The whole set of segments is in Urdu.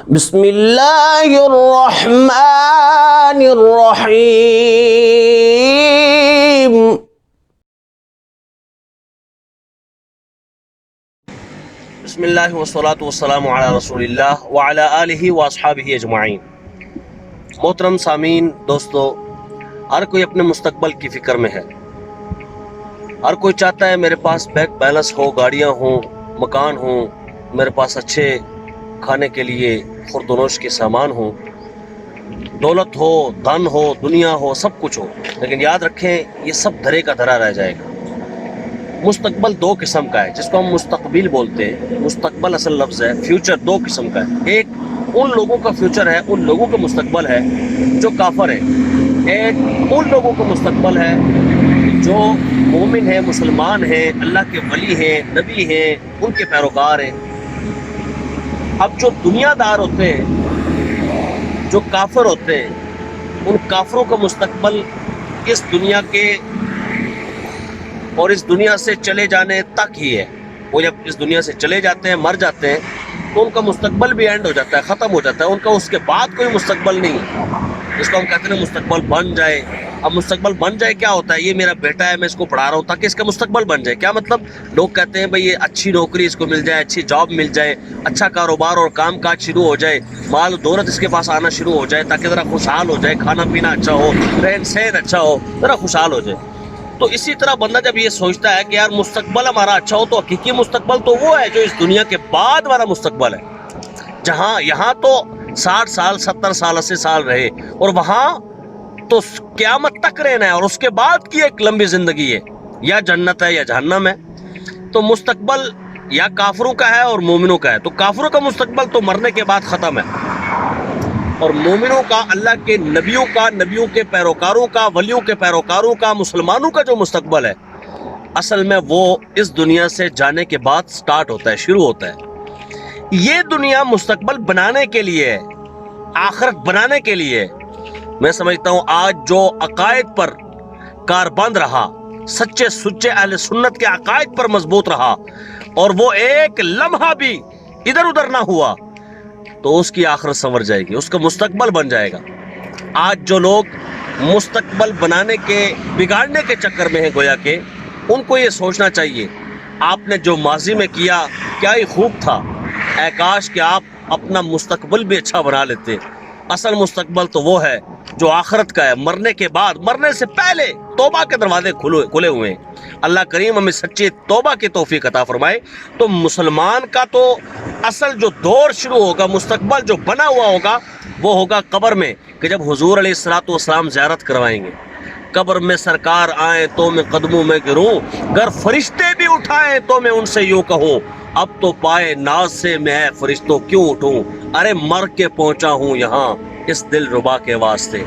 بسم اللہ الرحمن الرحیم۔ بسم اللہ والصلاة والسلام علی رسول اللہ وعلی آلہ واصحابہ اجمعین۔ محترم سامعین، دوستو، ہر کوئی اپنے مستقبل کی فکر میں ہے۔ ہر کوئی چاہتا ہے میرے پاس بینک بیلنس ہو، گاڑیاں ہوں، مکان ہوں، میرے پاس اچھے کھانے کے لیے خوردونوش کے سامان ہوں، دولت ہو، دھن ہو، دنیا ہو، سب کچھ ہو، لیکن یاد رکھیں یہ سب دھرے کا دھرا رہ جائے گا۔ مستقبل دو قسم کا ہے، جس کو ہم مستقبل بولتے ہیں۔ مستقبل اصل لفظ ہے، فیوچر دو قسم کا ہے۔ ایک ان لوگوں کا فیوچر ہے، ان لوگوں کا مستقبل ہے جو کافر ہے۔ ایک ان لوگوں کا مستقبل ہے جو مومن ہیں، مسلمان ہیں، اللہ کے ولی ہیں، نبی ہیں، ان کے پیروکار ہیں۔ اب جو دنیا دار ہوتے ہیں، جو کافر ہوتے ہیں، ان کافروں کا مستقبل اس دنیا کے اور اس دنیا سے چلے جانے تک ہی ہے۔ وہ جب اس دنیا سے چلے جاتے ہیں، مر جاتے ہیں، تو ان کا مستقبل بھی اینڈ ہو جاتا ہے، ختم ہو جاتا ہے۔ ان کا اس کے بعد کوئی مستقبل نہیں ہے، جس کو ہم کہتے ہیں مستقبل بن جائے۔ اب مستقبل بن جائے کیا ہوتا ہے؟ یہ میرا بیٹا ہے، میں اس کو پڑھا رہا ہوں تاکہ اس کا مستقبل بن جائے۔ کیا مطلب؟ لوگ کہتے ہیں بھئی یہ اچھی نوکری اس کو مل جائے، اچھی جاب مل جائے، اچھا کاروبار اور کام کاج شروع ہو جائے، مال و دولت اس کے پاس آنا شروع ہو جائے تاکہ ذرا خوشحال ہو جائے، کھانا پینا اچھا ہو، رہن سہن اچھا ہو، ذرا خوشحال ہو جائے۔ تو اسی طرح بندہ جب یہ سوچتا ہے کہ یار مستقبل ہمارا اچھا ہو، تو حقیقی مستقبل تو وہ ہے جو اس دنیا کے بعد والا مستقبل ہے، جہاں یہاں تو 60 سال 70 سال 80 سال رہے، اور وہاں تو قیامت تک رہنا ہے، اور اس کے بعد کی ایک لمبی زندگی ہے، یا جنت ہے یا جہنم ہے۔ تو مستقبل یا کافروں کا ہے اور مومنوں کا ہے۔ تو کافروں کا مستقبل تو مرنے کے بعد ختم ہے، اور مومنوں کا، اللہ کے نبیوں کا، نبیوں کے پیروکاروں کا، ولیوں کے پیروکاروں کا، مسلمانوں کا جو مستقبل ہے، اصل میں وہ اس دنیا سے جانے کے بعد سٹارٹ ہوتا ہے، شروع ہوتا ہے۔ یہ دنیا مستقبل بنانے کے لیے ہے، آخرت بنانے کے لیے ہے۔ میں سمجھتا ہوں آج جو عقائد پر کاربند رہا، سچے سچے اہل سنت کے عقائد پر مضبوط رہا، اور وہ ایک لمحہ بھی ادھر ادھر نہ ہوا، تو اس کی آخرت سنور جائے گی، اس کا مستقبل بن جائے گا۔ آج جو لوگ مستقبل بنانے کے، بگاڑنے کے چکر میں ہیں گویا کہ، ان کو یہ سوچنا چاہیے آپ نے جو ماضی میں کیا کیا ہی خوب تھا، اے کاش کہ آپ اپنا مستقبل بھی اچھا بنا لیتے۔ اصل مستقبل تو وہ ہے جو آخرت کا ہے، مرنے کے بعد، مرنے سے پہلے توبہ کے دروازے کھلے ہوئے ہیں۔ اللہ کریم ہمیں سچی توبہ کی توفیق عطا فرمائے۔ تو مسلمان کا تو اصل جو دور شروع ہوگا، مستقبل جو بنا ہوا ہوگا، وہ ہوگا قبر میں، کہ جب حضور علیہ السلام زیارت کروائیں گے۔ قبر میں سرکار آئیں تو میں قدموں میں گروں، گر فرشتے بھی اٹھائیں تو میں ان سے یوں کہوں، اب تو پائے ناز سے میں فرشتوں کیوں اٹھوں، ارے مر کے پہنچا ہوں یہاں اس دل ربا کے واسطے۔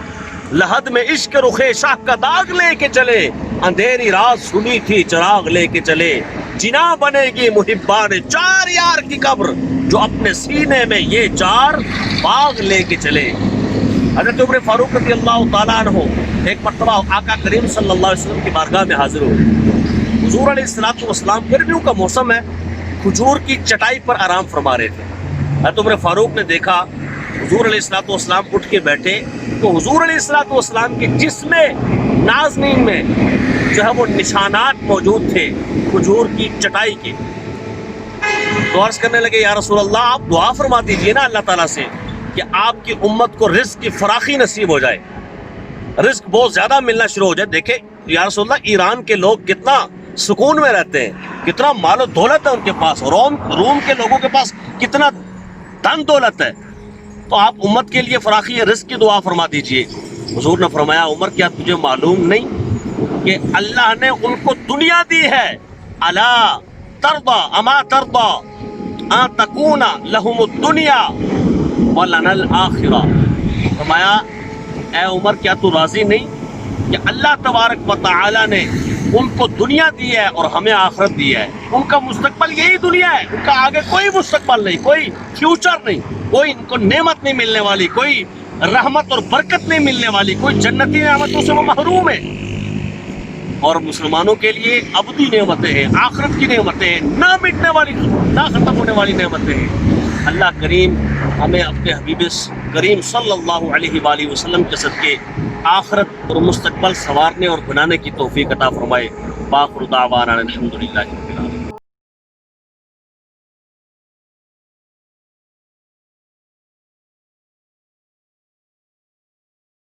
لحد میں عشق رخے شاہ کا داغ لے کے چلے، اندھیری رات سنی تھی چراغ لے کے چلے، جنا بنے گی محبان چار یار کی قبر، جو اپنے سینے میں یہ چار باغ لے کے چلے۔ حضرت عمر فاروق رضی اللہ تعالیٰ عنہ ایک مرتبہ آقا کریم صلی اللہ علیہ وسلم کی بارگاہ میں حاضر ہوئے۔ حضور علیہ السلام گرمیوں کا موسم ہے، کھجور کی چٹائی پر آرام فرما رہے تھے۔ حضرت عمر فاروق نے دیکھا حضور علیہ السلام اٹھ کے بیٹھے، تو حضور علیہ السلام کے جسم نازنین میں جو ہے وہ نشانات موجود تھے کھجور کی چٹائی کے۔ تو عرض کرنے لگے یا رسول اللہ، آپ دعا فرما دیجئے نا اللہ تعالیٰ سے کہ آپ کی امت کو رزق کی فراخی نصیب ہو جائے، رزق بہت زیادہ ملنا شروع ہو جائے۔ دیکھیں یا رسول اللہ، ایران کے لوگ کتنا سکون میں رہتے ہیں، کتنا مال و دولت ہے ان کے پاس، روم کے لوگوں کے پاس کتنا دن دولت ہے، تو آپ امت کے لیے فراخی رزق کی دعا فرما دیجئے۔ حضور نے فرمایا عمر، کیا تجھے معلوم نہیں کہ اللہ نے ان کو دنیا دی ہے؟ الا ترضى اما ترضى ان تكون لهم الدنيا ولنا الاخرہ۔ فرمایا اے عمر، کیا تو راضی نہیں کہ اللہ تبارک و تعالی نے ان کو دنیا دی ہے اور ہمیں آخرت دی ہے؟ ان کا مستقبل یہی دنیا ہے، ان کا آگے کوئی مستقبل نہیں، کوئی فیوچر نہیں، کوئی ان کو نعمت نہیں ملنے والی، کوئی رحمت اور برکت نہیں ملنے والی، کوئی جنتی نعمتوں سے وہ محروم ہے۔ اور مسلمانوں کے لیے ابدی نعمتیں ہیں، آخرت کی نعمتیں ہیں، نہ مٹنے والی، نہ ختم ہونے والی نعمتیں ہیں۔ اللہ کریم ہمیں اپنے حبیب کریم صلی اللہ علیہ وآلہ وسلم کے صدقے آخرت اور مستقبل سنوارنے اور بنانے کی توفیق عطا فرمائے۔ باخر دعوانا الحمدللہ۔